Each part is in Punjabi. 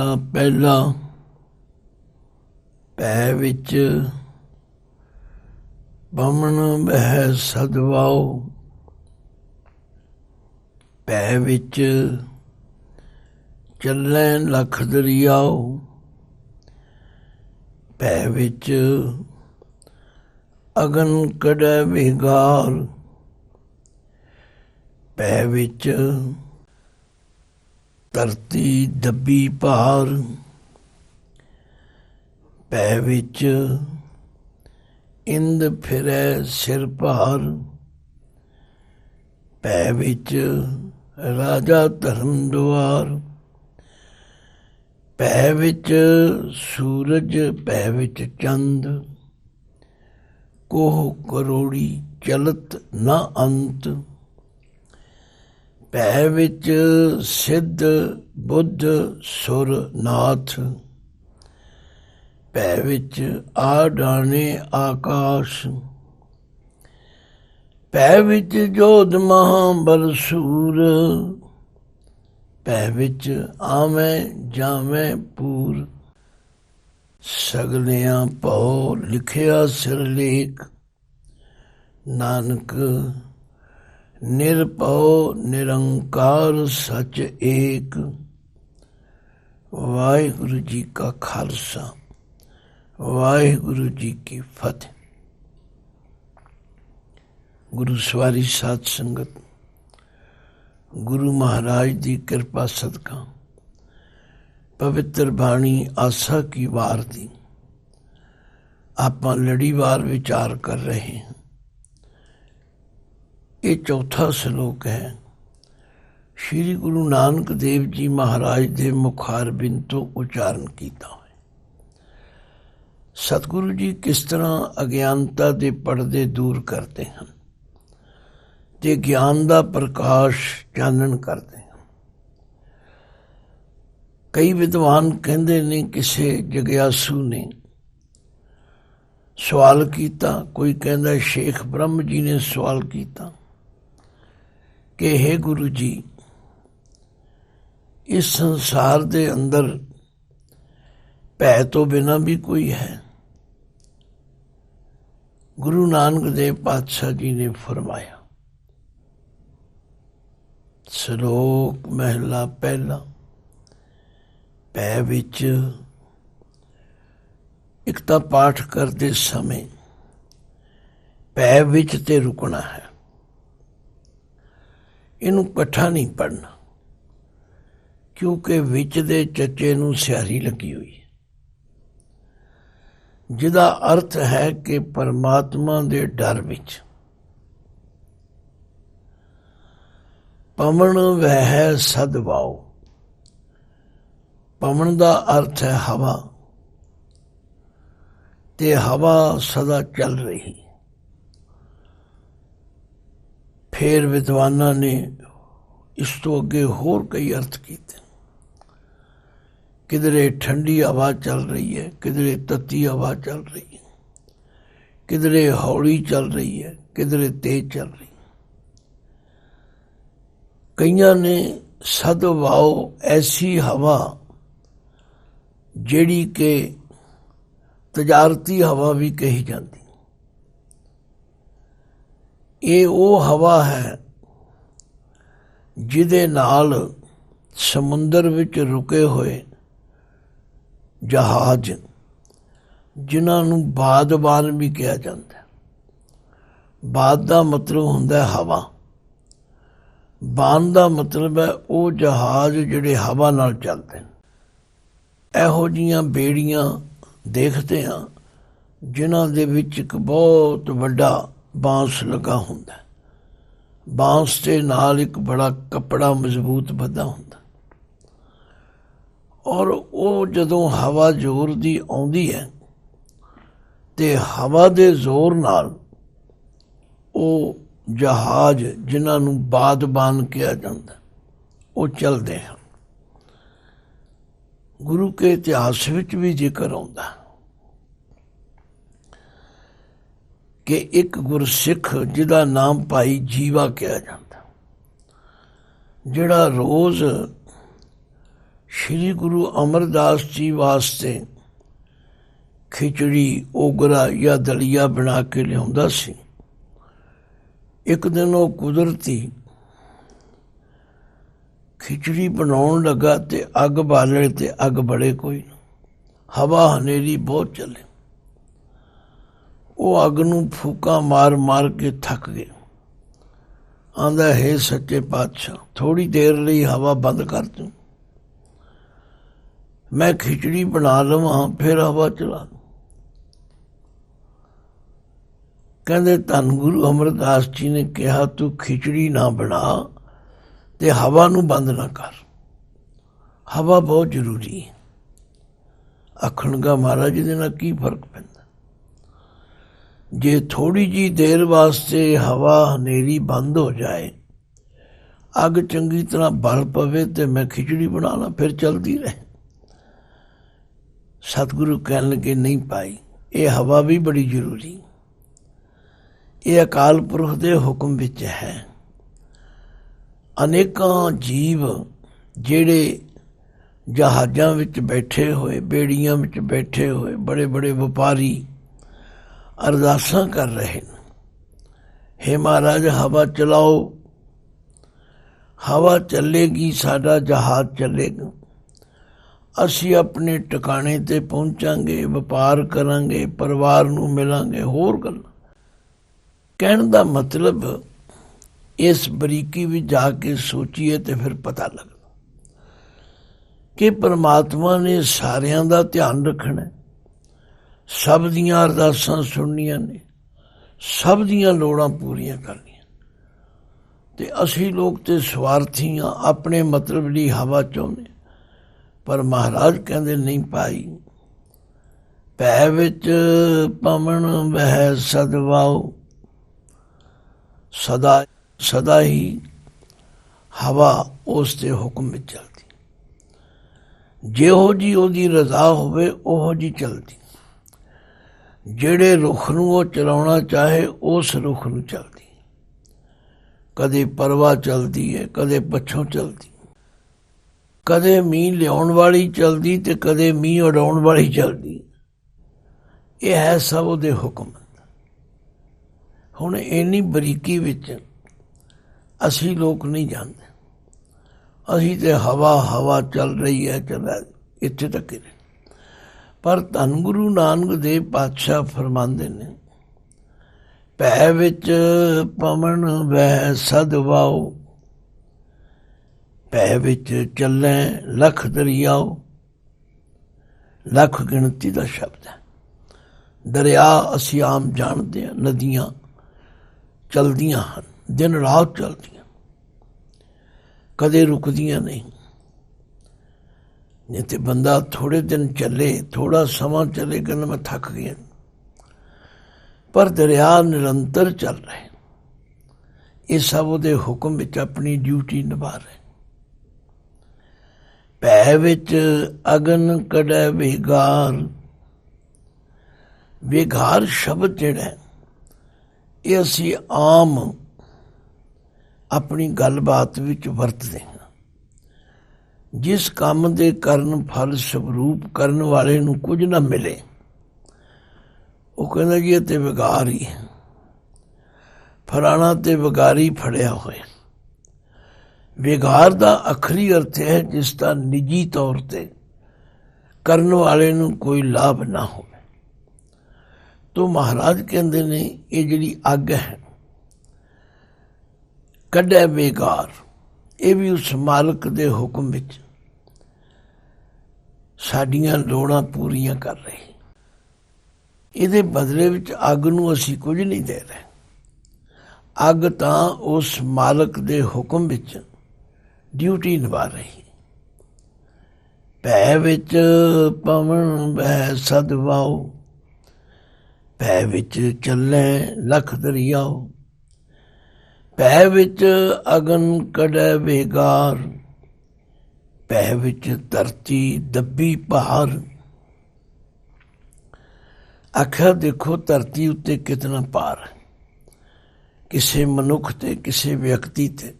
ਮਹਿਲਾ ਪਹਿਲਾ। ਪੈ ਵਿੱਚ ਬਮਣ ਬਹਿ ਸਦਵਾਓ। ਪੈ ਵਿੱਚ ਚੱਲੈ ਲਖ ਦਰਿਆਓ। ਪੈ ਵਿੱਚ ਅਗਨ ਕਢੈ ਵਿਗਾਰ। ਪੈ ਵਿੱਚ ਧਰਤੀ ਦੱਬੀ ਭਾਰ। ਪੈ ਵਿੱਚ ਇੰਦ ਫਿਰੈ ਸਿਰ ਭਾਰ। ਪੈ ਵਿੱਚ ਰਾਜਾ ਧਰਮ ਦੁਆਰ। ਪੈ ਵਿੱਚ ਸੂਰਜ ਪੈ ਵਿੱਚ ਚੰਦ। ਕੋਹ ਕਰੋੜੀ ਚਲਤ ਨਾ ਅੰਤ। ਪੈ ਵਿੱਚ ਸਿੱਧ ਬੁੱਧ ਸੁਰ ਨਾਥ। ਪੈ ਵਿੱਚ ਆਡਾਣੇ ਆਕਾਸ਼। ਪੈ ਵਿੱਚ ਜੋਧ ਮਹਾਬਲ ਸੂਰ। ਪੈ ਵਿੱਚ ਆਵੈ ਜਾਵੈ ਪੂਰ। ਸਗਲਿਆਂ ਭਉ ਲਿਖਿਆ ਸਿਰਲੇਖ। ਨਾਨਕ ਨਿਰਭਉ ਨਿਰੰਕਾਰ ਸਚ ਏਕ। ਵਾਹਿਗੁਰੂ ਜੀ ਕਾ ਖਾਲਸਾ ਵਾਹਿਗੁਰੂ ਜੀ ਕੀ ਫਤਿਹ। ਗੁਰੂ ਸਵਾਰੀ ਸਾਧ ਸੰਗਤ, ਗੁਰੂ ਮਹਾਰਾਜ ਦੀ ਕਿਰਪਾ ਸਦਕਾ ਪਵਿੱਤਰ ਬਾਣੀ ਆਸਾ ਕੀ ਵਾਰ ਦੀ ਆਪਾਂ ਲੜੀਵਾਰ ਵਿਚਾਰ ਕਰ ਰਹੇ ਹਾਂ। ਇਹ ਚੌਥਾ ਸ਼ਲੋਕ ਹੈ। ਸ਼੍ਰੀ ਗੁਰੂ ਨਾਨਕ ਦੇਵ ਜੀ ਮਹਾਰਾਜ ਦੇ ਮੁਖਾਰਬਿੰਦ ਤੋਂ ਉਚਾਰਨ ਕੀਤਾ ਹੋਇਆ। ਸਤਿਗੁਰੂ ਜੀ ਕਿਸ ਤਰ੍ਹਾਂ ਅਗਿਆਨਤਾ ਦੇ ਪਰਦੇ ਦੂਰ ਕਰਦੇ ਹਨ ਤੇ ਗਿਆਨ ਦਾ ਪ੍ਰਕਾਸ਼ ਚਾਨਣ ਕਰਦੇ ਹਨ। ਕਈ ਵਿਦਵਾਨ ਕਹਿੰਦੇ ਨੇ ਕਿਸੇ ਜਗਿਆਸੂ ਨੇ ਸਵਾਲ ਕੀਤਾ। ਕੋਈ ਕਹਿੰਦਾ ਸ਼ੇਖ ਬ੍ਰਹਮ ਜੀ ਨੇ ਸਵਾਲ ਕੀਤਾ ਕਿ ਹੇ ਗੁਰੂ ਜੀ, ਇਸ ਸੰਸਾਰ ਦੇ ਅੰਦਰ ਭੈ ਤੋਂ ਬਿਨਾਂ ਵੀ ਕੋਈ ਹੈ? ਗੁਰੂ ਨਾਨਕ ਦੇਵ ਪਾਤਸ਼ਾਹ ਜੀ ਨੇ ਫਰਮਾਇਆ, ਸ਼ਲੋਕ ਮਹਿਲਾ ਪਹਿਲਾ। ਪੈ ਵਿੱਚ ਇੱਕ ਤਾਂ ਪਾਠ ਕਰਦੇ ਸਮੇਂ ਪੈ ਵਿੱਚ ਤੇ ਰੁਕਣਾ ਹੈ। ਇਹਨੂੰ ਇਕੱਠਾ ਨਹੀਂ ਪੜ੍ਹਨਾ, ਕਿਉਂਕਿ ਵਿੱਚ ਦੇ ਚੱਚੇ ਨੂੰ ਸਿਹਾਰੀ ਲੱਗੀ ਹੋਈ ਹੈ, ਜਿਹਦਾ ਅਰਥ ਹੈ ਕਿ ਪਰਮਾਤਮਾ ਦੇ ਡਰ ਵਿੱਚ। ਪਵਣ ਵਹਿ ਸਦਵਾਓ। ਪਵਣ ਦਾ ਅਰਥ ਹੈ ਹਵਾ, ਤੇ ਹਵਾ ਸਦਾ ਚੱਲ ਰਹੀ। ਫਿਰ ਵਿਦਵਾਨਾਂ ਨੇ ਇਸ ਤੋਂ ਅੱਗੇ ਹੋਰ ਕਈ ਅਰਥ ਕੀਤੇ। ਕਿਧਰੇ ਠੰਡੀ ਹਵਾ ਚੱਲ ਰਹੀ ਹੈ, ਕਿਧਰੇ ਤੱਤੀ ਹਵਾ ਚੱਲ ਰਹੀ ਹੈ, ਕਿਧਰੇ ਹੌਲੀ ਚੱਲ ਰਹੀ ਹੈ, ਕਿਧਰੇ ਤੇਜ਼ ਚੱਲ ਰਹੀ ਹੈ। ਕਈਆਂ ਨੇ ਸਦਵਾਓ ਐਸੀ ਹਵਾ ਜਿਹੜੀ ਕਿ ਤਜਾਰਤੀ ਹਵਾ ਵੀ ਕਹੀ ਜਾਂਦੀ। ਇਹ ਉਹ ਹਵਾ ਹੈ ਜਿਹਦੇ ਨਾਲ ਸਮੁੰਦਰ ਵਿੱਚ ਰੁਕੇ ਹੋਏ ਜਹਾਜ਼, ਜਿਨ੍ਹਾਂ ਨੂੰ ਬਾਦਬਾਨ ਵੀ ਕਿਹਾ ਜਾਂਦਾ। ਬਾਦ ਦਾ ਮਤਲਬ ਹੁੰਦਾ ਹਵਾ, ਬਾਨ ਦਾ ਮਤਲਬ ਹੈ ਉਹ ਜਹਾਜ਼ ਜਿਹੜੇ ਹਵਾ ਨਾਲ ਚੱਲਦੇ ਨੇ। ਇਹੋ ਜਿਹੀਆਂ ਬੇੜੀਆਂ ਦੇਖਦੇ ਹਾਂ ਜਿਨ੍ਹਾਂ ਦੇ ਵਿੱਚ ਇੱਕ ਬਹੁਤ ਵੱਡਾ ਬਾਂਸ ਲੱਗਾ ਹੁੰਦਾ। ਬਾਂਸ ਦੇ ਨਾਲ ਇੱਕ ਬੜਾ ਕੱਪੜਾ ਮਜ਼ਬੂਤ ਬੱਧਾ ਹੁੰਦਾ, ਔਰ ਉਹ ਜਦੋਂ ਹਵਾ ਜ਼ੋਰ ਦੀ ਆਉਂਦੀ ਹੈ ਤੇ ਹਵਾ ਦੇ ਜ਼ੋਰ ਨਾਲ ਉਹ ਜਹਾਜ਼, ਜਿਨ੍ਹਾਂ ਨੂੰ ਬਾਦਬਾਨ ਕਿਹਾ ਜਾਂਦਾ, ਉਹ ਚੱਲਦੇ ਹਨ। ਗੁਰੂ ਕੇ ਇਤਿਹਾਸ ਵਿੱਚ ਵੀ ਜ਼ਿਕਰ ਆਉਂਦਾ ਕਿ ਇੱਕ ਗੁਰਸਿੱਖ ਜਿਹਦਾ ਨਾਮ ਭਾਈ ਜੀਵਾ ਕਿਹਾ ਜਾਂਦਾ, ਜਿਹੜਾ ਰੋਜ਼ श्री गुरु अमरदास जी वास्ते खिचड़ी ओगरा या दलिया बना के लियाउंदा सी। एक दिन वो कुदरती खिचड़ी बनाउण लगा ते अग बाले ते अग बड़े कोई ना, हवा हनेरी बहुत चले। वो अग नूं फूका मार मार के थक गए। आंदा है सच्चे पातशाह थोड़ी देर लई हवा बंद कर दूं, मैं खिचड़ी बना लवां फिर हवा चला दूं। कहंदे धन गुरु अमरदास जी ने कहा तू खिचड़ी ना बना ते हवा नूं बंद ना कर, हवा बहुत जरूरी है। आखणगा महाराज इहदे नाल की फर्क पैंदा, जे थोड़ी जी देर वास्ते हवा हनेरी बंद हो जाए, अग चंगी तरह बल पवे ते मैं खिचड़ी बना ला फिर चलती रहे। सतगुरु कहन लगे नहीं पाई, ये हवा भी बड़ी जरूरी, ये अकाल पुरख दे हुक्म विच है। अनेकां जीव जेड़े जहाज़ां विच बैठे हुए, बेड़ियां विच बैठे हुए बड़े बड़े व्यापारी अरदासां कर रहे हैं, हे महाराज हवा चलाओ, हवा चलेगी साडा जहाज चलेगा, असी अपने ठिकाने ते पहुंचांगे, व्यापार करांगे, परिवार नूं मिलांगे, होर गल्लां। कहण दा मतलब इस बरीकी भी जाके सोचीए तो फिर पता लगदा कि परमात्मा ने सारियां दा ध्यान रखना, सब दियां अरदासां सुननियां ने, सब दियां लोड़ां पूरियां करनियां। ते असी लोग ते स्वार्थी हाँ, अपने मतलब ली हवा चाहुंदे। पर महाराज कहंदे नहीं पाई, भै विच पवन वह सदवाओ, सदा सदा ही हवा उस दे हुक्म में चलती, जिहो जी ओदी रजा होवे ओहो जी चलती, जेड़े रुख नूं वो चलाउणा चाहे उस रुख नूं चलती। कदे परवा चलती है, कदे पछों चलती, कदे मींह लियाउण वाली चलती ते कदे मींह उड़ाउण वाली चलती। यह है सब उहदे हुक्म। हुण इन्नी बरीकी विच असी लोग नहीं जानते, असी ते हवा हवा चल रही है, चल इत्थे तक ही। पर धन गुरु नानक देव पातशाह फरमांदे ने, भै विच पवन वह सदवाओ, भै विच चलै लख दरियाओ। लख गिणती का शब्द है। दरिया असी आम जानते हैं, नदियां चलदियां हैं, दिन रात चलदियां, कदे रुकदियां नहीं। नहीं तो बंदा थोड़े दिन चले, थोड़ा समा चले, कहना मैं थक गया, पर दरिया निरंतर चल रहे। ये सब उहदे हुक्म विच अपनी ड्यूटी निभा रहे। भै विच अगन कढै विगार। विगार शब्द जिहड़ा है ये असी आम अपनी गलबात विच वरतदे हां। जिस काम दे करन फल स्वरूप करन वाले नूं कुछ ना मिले, वो कहंदा जी ते विगार ही है, फलाना ते विगारी फड़िया होया। विगार दा आखरी अर्थ है जिसका निजी तौर ते करन वाले नूं कोई लाभ ना हो। तो महाराज कहते ने ये जिहड़ी अग है कढै बेगार, ये भी उस मालक दे हुक्म विच साडियां लोड़ां पूरियां कर रही। इहदे बदले विच अग नूं असी कुछ नहीं दे रहे। अग तां उस मालक दे हुक्म विच ड्यूटी निभा रही। भै विच पवन वह सदवाओ, भै विच चलै लख दरियाओ। भै विच अगन कढै बेगार, भै विच धरती दब्बी भार। आख्या देखो धरती उत्ते कितना भार है। किसी मनुख ते किसी व्यक्ति ते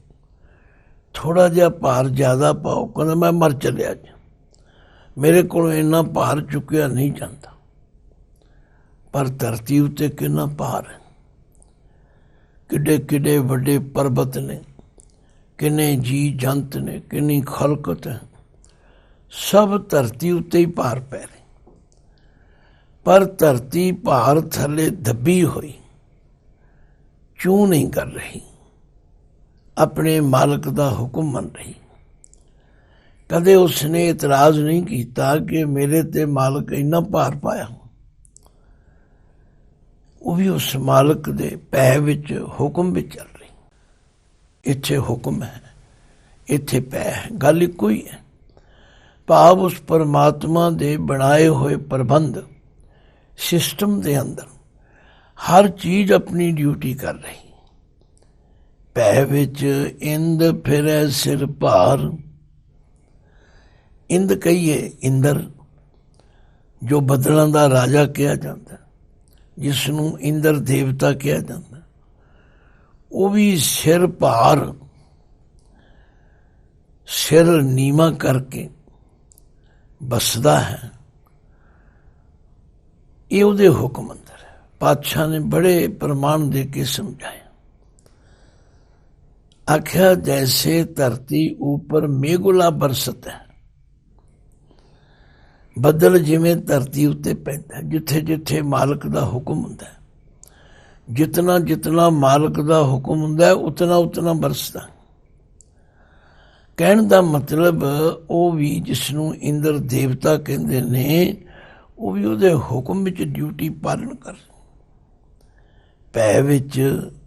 थोड़ा जिहा भार ज्यादा पाओ, कहना मैं मर चलिया जी, ਮੇਰੇ ਕੋਲੋਂ ਇੰਨਾ ਭਾਰ ਚੁੱਕਿਆ ਨਹੀਂ ਜਾਂਦਾ। ਪਰ ਧਰਤੀ ਉੱਤੇ ਕਿੰਨਾ ਭਾਰ ਹੈ, ਕਿੱਡੇ ਕਿੱਡੇ ਵੱਡੇ ਪਰਬਤ ਨੇ, ਕਿੰਨੇ ਜੀ ਜੰਤ ਨੇ, ਕਿੰਨੀ ਖਲਕਤ ਹੈ, ਸਭ ਧਰਤੀ ਉੱਤੇ ਹੀ ਭਾਰ ਪੈ ਰਹੇ। ਪਰ ਧਰਤੀ ਭਾਰ ਥੱਲੇ ਦੱਬੀ ਹੋਈ ਚੂੰ ਨਹੀਂ ਕਰ ਰਹੀ, ਆਪਣੇ ਮਾਲਕ ਦਾ ਹੁਕਮ ਮੰਨ ਰਹੀ। ਕਦੇ ਉਸਨੇ ਇਤਰਾਜ਼ ਨਹੀਂ ਕੀਤਾ ਕਿ ਮੇਰੇ ਤੇ ਮਾਲਕ ਇੰਨਾ ਭਾਰ ਪਾਇਆ। ਉਹ ਵੀ ਉਸ ਮਾਲਕ ਦੇ ਪੈ ਵਿੱਚ, ਹੁਕਮ ਵਿੱਚ ਚੱਲ ਰਹੀ। ਇੱਥੇ ਹੁਕਮ ਹੈ, ਇੱਥੇ ਪੈ ਹੈ, ਗੱਲ ਇੱਕੋ ਹੀ ਹੈ। ਭਾਵ ਉਸ ਪਰਮਾਤਮਾ ਦੇ ਬਣਾਏ ਹੋਏ ਪ੍ਰਬੰਧ ਸਿਸਟਮ ਦੇ ਅੰਦਰ ਹਰ ਚੀਜ਼ ਆਪਣੀ ਡਿਊਟੀ ਕਰ ਰਹੀ। ਪੈ ਵਿੱਚ ਇੰਦ ਫਿਰੈ ਸਿਰ ਭਾਰ। ਇੰਦ ਕਹੀਏ ਇੰਦਰ, ਜੋ ਬੱਦਲਾਂ ਦਾ ਰਾਜਾ ਕਿਹਾ ਜਾਂਦਾ, ਜਿਸ ਨੂੰ ਇੰਦਰ ਦੇਵਤਾ ਕਿਹਾ ਜਾਂਦਾ, ਉਹ ਵੀ ਸਿਰ ਭਾਰ, ਸਿਰ ਨੀਵਾਂ ਕਰਕੇ ਬਸਦਾ ਹੈ। ਇਹ ਉਹਦੇ ਹੁਕਮ ਅੰਦਰ ਹੈ। ਪਾਤਸ਼ਾਹ ਨੇ ਬੜੇ ਪ੍ਰਮਾਣ ਦੇ ਕੇ ਸਮਝਾਇਆ। ਆਖਿਆ ਜੈਸੇ ਧਰਤੀ ਉੱਪਰ ਮੇਘੁਲਾ ਬਰਸਤ ਹੈ, ਬੱਦਲ ਜਿਵੇਂ ਧਰਤੀ ਉੱਤੇ ਪੈਂਦਾ, ਜਿੱਥੇ ਜਿੱਥੇ ਮਾਲਕ ਦਾ ਹੁਕਮ ਹੁੰਦਾ, ਜਿਤਨਾ ਜਿਤਨਾ ਮਾਲਕ ਦਾ ਹੁਕਮ ਹੁੰਦਾ ਉਤਨਾ ਉਤਨਾ ਬਰਸਦਾ। ਕਹਿਣ ਦਾ ਮਤਲਬ ਉਹ ਵੀ ਜਿਸ ਨੂੰ ਇੰਦਰ ਦੇਵਤਾ ਕਹਿੰਦੇ ਨੇ, ਉਹ ਵੀ ਉਹਦੇ ਹੁਕਮ ਵਿੱਚ ਡਿਊਟੀ ਪਾਲਣ ਕਰ। ਪੈ ਵਿੱਚ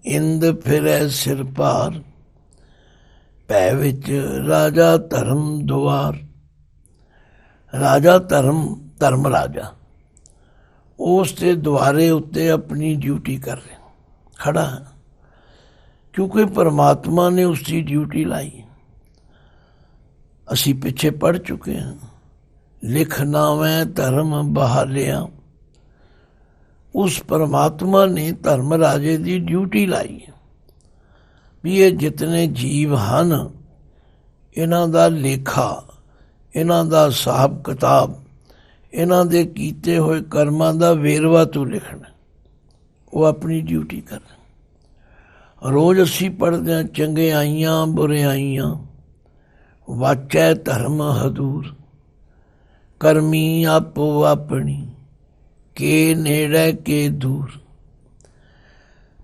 ਇੰਦ ਫਿਰੈ ਸਿਰ ਭਾਰ, ਪੈ ਵਿੱਚ ਰਾਜਾ ਧਰਮ ਦੁਆਰ। ਰਾਜਾ ਧਰਮ ਰਾਜਾ ਉਸ ਦੇ ਦੁਆਰੇ ਉੱਤੇ ਆਪਣੀ ਡਿਊਟੀ ਕਰ ਰਿਹਾ, ਖੜਾ ਹੈ, ਕਿਉਂਕਿ ਪਰਮਾਤਮਾ ਨੇ ਉਸ ਦੀ ਡਿਊਟੀ ਲਾਈ। ਅਸੀਂ ਪਿੱਛੇ ਪੜ੍ਹ ਚੁੱਕੇ ਹਾਂ, ਲਿਖ ਨਾਵੈ ਧਰਮ ਬਹਾਲਿਆ। ਉਸ ਪਰਮਾਤਮਾ ਨੇ ਧਰਮ ਰਾਜੇ ਦੀ ਡਿਊਟੀ ਲਾਈ ਹੈ ਵੀ ਇਹ ਜਿਤਨੇ ਜੀਵ ਹਨ, ਇਹਨਾਂ ਦਾ ਲੇਖਾ, ਇਹਨਾਂ ਦਾ ਹਿਸਾਬ ਕਿਤਾਬ, ਇਹਨਾਂ ਦੇ ਕੀਤੇ ਹੋਏ ਕਰਮਾਂ ਦਾ ਵੇਰਵਾ ਤੂੰ ਲਿਖਣਾ। ਉਹ ਆਪਣੀ ਡਿਊਟੀ ਕਰ। ਰੋਜ਼ ਅਸੀਂ ਪੜ੍ਹਦੇ ਹਾਂ, ਚੰਗਿਆਈਆਂ ਬੁਰਿਆਈਆਂ ਵਾਚੈ ਧਰਮ ਹਦੂਰ, ਕਰਮੀ ਆਪੋ ਆਪਣੀ ਕੇ ਨੇੜੇ ਕੇ ਦੂਰ।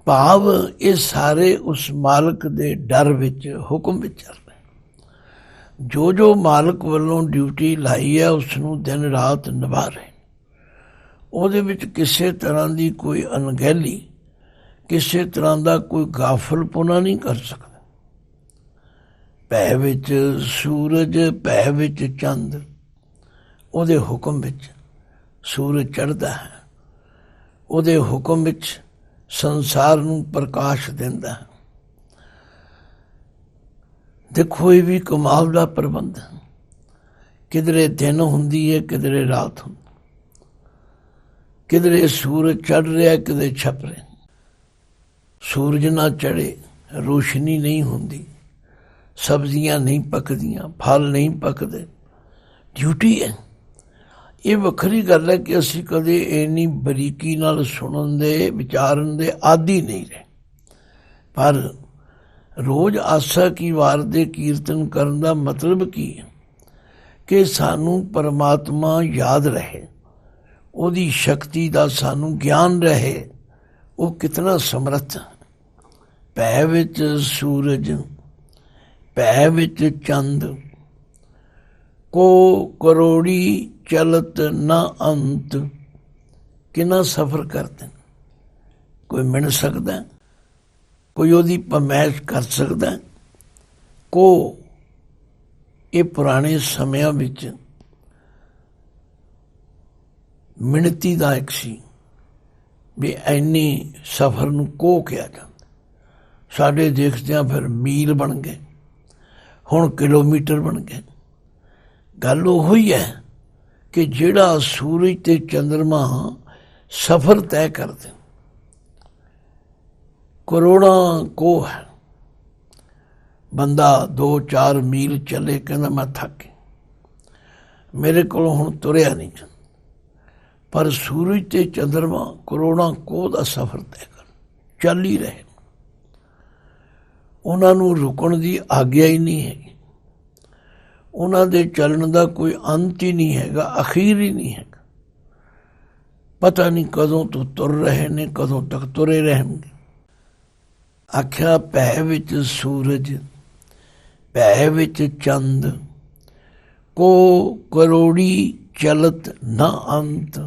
ਭਾਵ ਇਹ ਸਾਰੇ ਉਸ ਮਾਲਕ ਦੇ ਡਰ ਵਿੱਚ, ਹੁਕਮ ਵਿੱਚ ਚੱਲ ਰਹੇ। ਜੋ ਜੋ ਮਾਲਕ ਵੱਲੋਂ ਡਿਊਟੀ ਲਾਈ ਹੈ ਉਸ ਨੂੰ ਦਿਨ ਰਾਤ ਨਿਭਾ ਰਹੇ। ਉਹਦੇ ਵਿੱਚ ਕਿਸੇ ਤਰ੍ਹਾਂ ਦੀ ਕੋਈ ਅਣਗਹਿਲੀ, ਕਿਸੇ ਤਰ੍ਹਾਂ ਦਾ ਕੋਈ ਗਾਫਲਪੁਣਾ ਨਹੀਂ ਕਰ ਸਕਦਾ। ਪੈ ਵਿੱਚ ਸੂਰਜ, ਪੈ ਵਿੱਚ ਚੰਦ, ਉਹਦੇ ਹੁਕਮ ਵਿੱਚ ਸੂਰਜ ਚੜ੍ਹਦਾ ਹੈ, ਉਹਦੇ ਹੁਕਮ ਵਿੱਚ ਸੰਸਾਰ ਨੂੰ ਪ੍ਰਕਾਸ਼ ਦਿੰਦਾ ਹੈ। ਦੇਖੋ ਇਹ ਵੀ ਕਮਾਲ ਦਾ ਪ੍ਰਬੰਧ ਹੈ। ਕਿਧਰੇ ਦਿਨ ਹੁੰਦੀ ਹੈ, ਕਿਧਰੇ ਰਾਤ ਹੁੰਦੀ, ਕਿਧਰੇ ਸੂਰਜ ਚੜ੍ਹ ਰਿਹਾ, ਕਿਧਰੇ ਛਪ ਰਿਹਾ। ਸੂਰਜ ਨਾ ਚੜ੍ਹੇ, ਰੋਸ਼ਨੀ ਨਹੀਂ ਹੁੰਦੀ, ਸਬਜ਼ੀਆਂ ਨਹੀਂ ਪੱਕਦੀਆਂ, ਫਲ ਨਹੀਂ ਪੱਕਦੇ। ਡਿਊਟੀ ਹੈ। ਇਹ ਵੱਖਰੀ ਗੱਲ ਹੈ ਕਿ ਅਸੀਂ ਕਦੇ ਇੰਨੀ ਬਰੀਕੀ ਨਾਲ ਸੁਣਨ ਦੇ, ਵਿਚਾਰਨ ਦੇ ਆਦੀ ਨਹੀਂ ਰਹੇ। ਪਰ ਰੋਜ਼ ਆਸਾ ਕੀ ਵਾਰ ਦੇ ਕੀਰਤਨ ਕਰਨ ਦਾ ਮਤਲਬ ਕੀ ਹੈ ਕਿ ਸਾਨੂੰ ਪਰਮਾਤਮਾ ਯਾਦ ਰਹੇ, ਉਹਦੀ ਸ਼ਕਤੀ ਦਾ ਸਾਨੂੰ ਗਿਆਨ ਰਹੇ, ਉਹ ਕਿਤਨਾ ਸਮਰੱਥ। ਪੈ ਵਿੱਚ ਸੂਰਜ, ਪੈ ਵਿੱਚ ਚੰਦ, ਕੋ ਕਰੋੜੀ ਚਲਤ ਨਾ ਅੰਤ। ਕਿੰਨਾ ਸਫ਼ਰ ਕਰਦੇ, ਕੋਈ ਮਿਣ ਸਕਦਾ, ਕੋਈ ਉਹਦੀ ਪਮੈਸ਼ ਕਰ ਸਕਦਾ। ਕੋ ਇਹ ਪੁਰਾਣੇ ਸਮਿਆਂ ਵਿੱਚ ਮਿਣਤੀ ਦਾ ਇੱਕ ਸੀ ਵੀ ਇੰਨੀ ਸਫ਼ਰ ਨੂੰ ਕੋ ਕਿਹਾ ਜਾਂਦਾ। ਸਾਡੇ ਦੇਖਦਿਆਂ ਫਿਰ ਮੀਲ ਬਣ ਗਏ, ਹੁਣ ਕਿਲੋਮੀਟਰ ਬਣ ਗਏ। ਗੱਲ ਉਹੋ ਹੀ ਹੈ ਕਿ ਜਿਹੜਾ ਸੂਰਜ ਤੇ ਚੰਦਰਮਾ ਸਫ਼ਰ ਤੈਅ ਕਰਦੇ, ਕਰੋੜਾਂ ਕੋਹ ਹੈ। ਬੰਦਾ 2-4 ਮੀਲ ਚੱਲੇ, ਕਹਿੰਦਾ ਮੈਂ ਥੱਕ ਗਿਆ। मेरे को हुण तुरिया नहीं जांदा। पर सूरज ते चंद्रमा करोड़ां कोह दा सफ़र तय कर चल ही रहे, उन्हां नूं रुकण दी आग्या ही नहीं हैगी। उन्हां दे चलन दा कोई अंत ही नहीं हैगा, अखीर ही नहीं हैगा। पता नहीं कदों तो तुर रहे ने, कदों तक तुरे रहणगे। आख्या भै विच सूरज भै विच चंद, को करोड़ी चलत न अंत।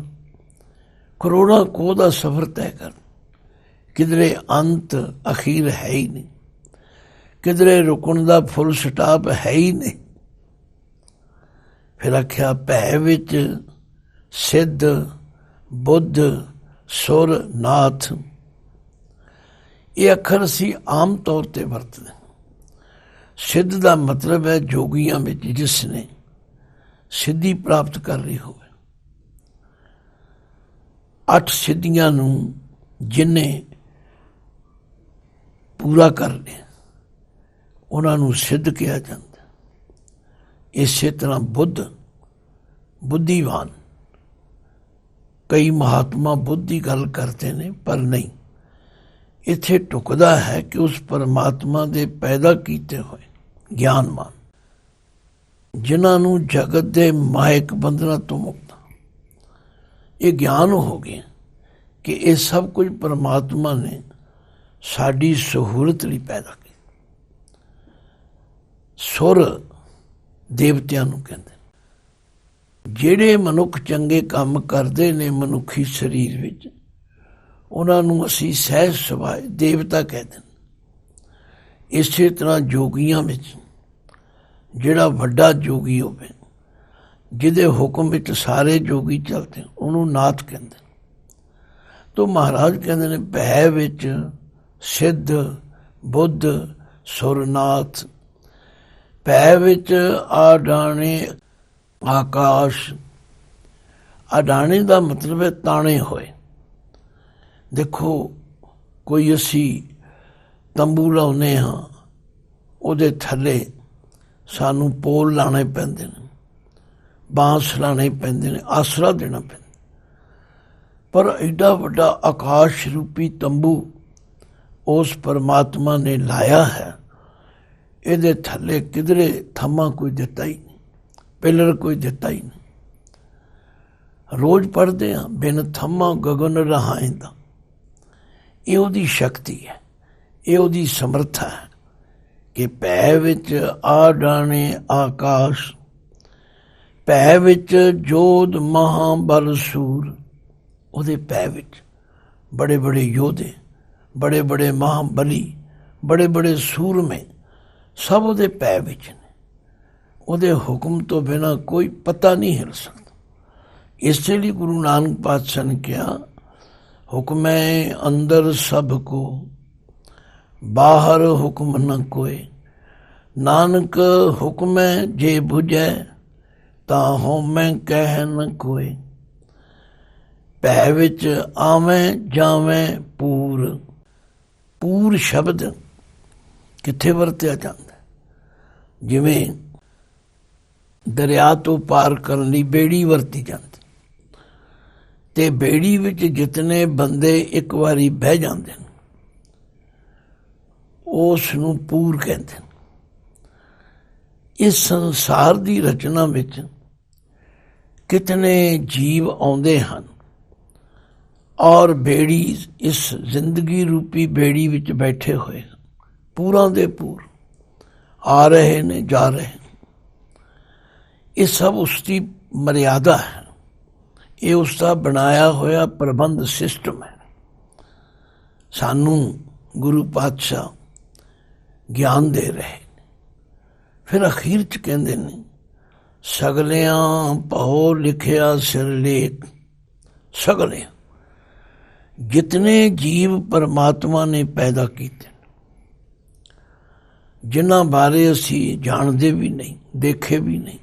करोड़ां कोह दा सफ़र तय कर, किधरे अंत अखीर है ही नहीं, किधरे रुकण दा फुल स्टॉप है ही नहीं। फिर आख्या भै विच सिद्ध बुद्ध सुर नाथ। ये अखर असीं आम तौर ते वरतदे। सिद्ध का मतलब है जोगियां विच जिसने सिद्धि प्राप्त कर ली होवे। 8 सिद्धियां नूं जिन्ने पूरा कर लिया उन्हां नूं सिद्ध किया जाता। इसे तरह बुद्ध बुद्धिवान, कई महात्मा बुद्ध की गल करते हैं पर नहीं, इत्थे टुकदा है कि उस परमात्मा दे पैदा कीते हुए ज्ञानवान, जिन्हां नूं जगत दे मायक बंधना तो मुक्त ये ज्ञान हो गया कि ये सब कुछ परमात्मा ने साडी सहूलत लई पैदा किया। सुर देवतियां नूं कहंदे, ਜਿਹੜੇ मनुख चंगे काम करते ने मनुखी शरीर विच, उन्हां नूं असीं सहज सुभाए देवता कहते हैं। इसे तरह जोगियां विच जिहड़ा वड्डा जोगी होवे, जिहदे हुक्म विच सारे जोगी चलते, उन्होंने नाथ कहते। तो महाराज कहते हैं भै विच सिद्ध बुद्ध सुरनाथ। भै विच आडाणे आकाश। आडाणे का मतलब है ताने होए। देखो कोई असी तंबू लाने हाँ, उहदे थले सानू पोल लाने पैंदे ने, बांस लाने पैंदे ने, आसरा देना पैंदा। पर एडा वड्डा आकाश रूपी तंबू उस परमात्मा ने लाया है, इहदे थले किधरे थम्मा कोई दिता ही नहीं, पिलर कोई दिता ही नहीं। रोज पढ़ते हैं बिन थम्मा गगन रहाइंदा। ये उहदी शक्ति है, ये उहदी समर्था है कि भै विच आडाणे आकाश। भै विच जोध महाबल सूर। उहदे भै विच बड़े बड़े योधे, बड़े बड़े महाबली, बड़े बड़े सूरमे सब उहदे भै विच ने। उहदे हुक्म तो बिना कोई पता नहीं हिल सकता। इसलिए गुरु नानक पातशाह ने कहा, हुक्म अंदर सब को, बाहर हुक्म न कोय। नानक हुक्म जे बुझै, ताहों मैं कह न कोय। भै विच आवें जावें पूर। पूर शब्द कित्थे वरतिया जाता है? जिवें दरिया तो पार करने लई बेड़ी वरती जाती, ते बेड़ी विच जितने बंदे एक बारी बह जाते हैं उस नूं पूर कहते हैं। इस संसार की रचना विच कितने जीव आउंदे हन और बेड़ी इस जिंदगी रूपी बेड़ी विच बैठे हुए पूरां दे पूर आ रहे ने जा रहे हैं। ये सब उसकी मर्यादा है, ये उसका बनाया होया प्रबंध सिस्टम है। सानू गुरु पातशाह ज्ञान दे रहे। फिर अखीर च कहते हैं, सगलियां भौ लिखिया सिरलेख। सगले जितने जीव परमात्मा ने पैदा किए, जिन्हां बारे असी जानते भी नहीं, देखे भी नहीं,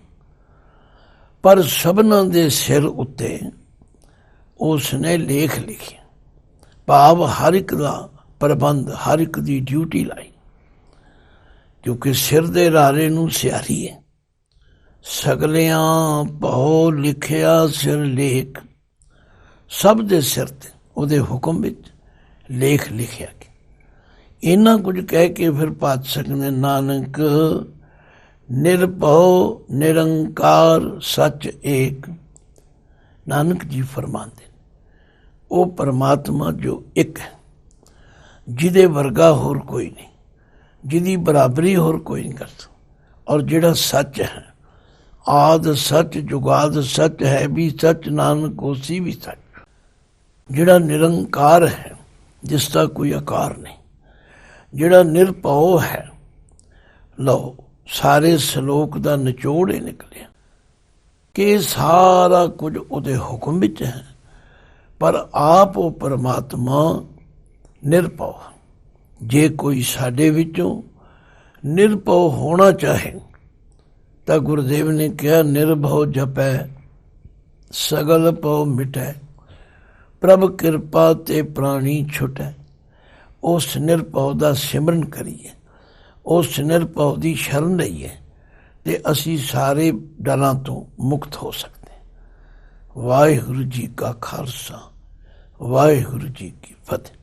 पर सबना दे सिर उत्ते उसने लेख लिखे। भाव हर एक का प्रबंध, हर एक की ड्यूटी लाई। क्योंकि सिर दे रारे नूं सियारी है, ਸਗਲਿਆਂ ਭਉ ਲਿਖਿਆ ਸਿਰ ਲੇਖ। ਸਭ ਦੇ ਸਿਰ ਤੇ ਉਹਦੇ ਹੁਕਮ ਵਿੱਚ ਲੇਖ ਲਿਖਿਆ ਗਿਆ। ਇੰਨਾ ਕੁਝ ਕਹਿ ਕੇ ਫਿਰ ਪਾਤਸ਼ਾਹ ਨੇ ਨਾਨਕ ਨਿਰਭਉ ਨਿਰੰਕਾਰ ਸੱਚ ਏਕ। ਨਾਨਕ ਜੀ ਫਰਮਾਉਂਦੇ ਉਹ ਪਰਮਾਤਮਾ ਜੋ ਇੱਕ ਹੈ, ਜਿਹਦੇ ਵਰਗਾ ਹੋਰ ਕੋਈ ਨਹੀਂ, ਜਿਹਦੀ ਬਰਾਬਰੀ ਹੋਰ ਕੋਈ ਨਹੀਂ ਕਰਦਾ, ਔਰ ਜਿਹੜਾ ਸੱਚ ਹੈ, ਆਦ ਸੱਚ ਜੁਗਾਦ ਸੱਚ ਹੈ ਵੀ ਸੱਚ, ਨਾਨਕ ਹੋਸੀ ਵੀ ਸੱਚ। ਜਿਹੜਾ ਨਿਰੰਕਾਰ ਹੈ, ਜਿਸ ਦਾ ਕੋਈ ਆਕਾਰ ਨਹੀਂ, ਜਿਹੜਾ ਨਿਰਭਉ ਹੈ। ਲਓ ਸਾਰੇ ਸ਼ਲੋਕ ਦਾ ਨਿਚੋੜ ਇਹ ਨਿਕਲਿਆ ਕਿ ਸਾਰਾ ਕੁਝ ਉਹਦੇ ਹੁਕਮ ਵਿੱਚ ਹੈ, ਪਰ ਆਪ ਉਹ ਪਰਮਾਤਮਾ ਨਿਰਭਉ। ਜੇ ਕੋਈ ਸਾਡੇ ਵਿੱਚੋਂ ਨਿਰਭਉ ਹੋਣਾ ਚਾਹੇ ਤਾਂ ਗੁਰਦੇਵ ਨੇ ਕਿਹਾ ਨਿਰਭਉ ਜਪੈ ਸਗਲ ਭਉ ਮਿਟੈ, ਪ੍ਰਭ ਕਿਰਪਾ ਤੇ ਪ੍ਰਾਣੀ ਛੁਟੈ। ਉਸ ਨਿਰਭਉ ਦਾ ਸਿਮਰਨ ਕਰੀਏ, ਉਸ ਨਿਰਭਉ ਦੀ ਸ਼ਰਨ ਲਈਏ ਤੇ ਅਸੀਂ ਸਾਰੇ ਡਰਾਂ ਤੋਂ ਮੁਕਤ ਹੋ ਸਕਦੇ। ਵਾਹਿਗੁਰੂ ਜੀ ਕਾ ਖਾਲਸਾ, ਵਾਹਿਗੁਰੂ ਜੀ ਕੀ ਫਤਿਹ।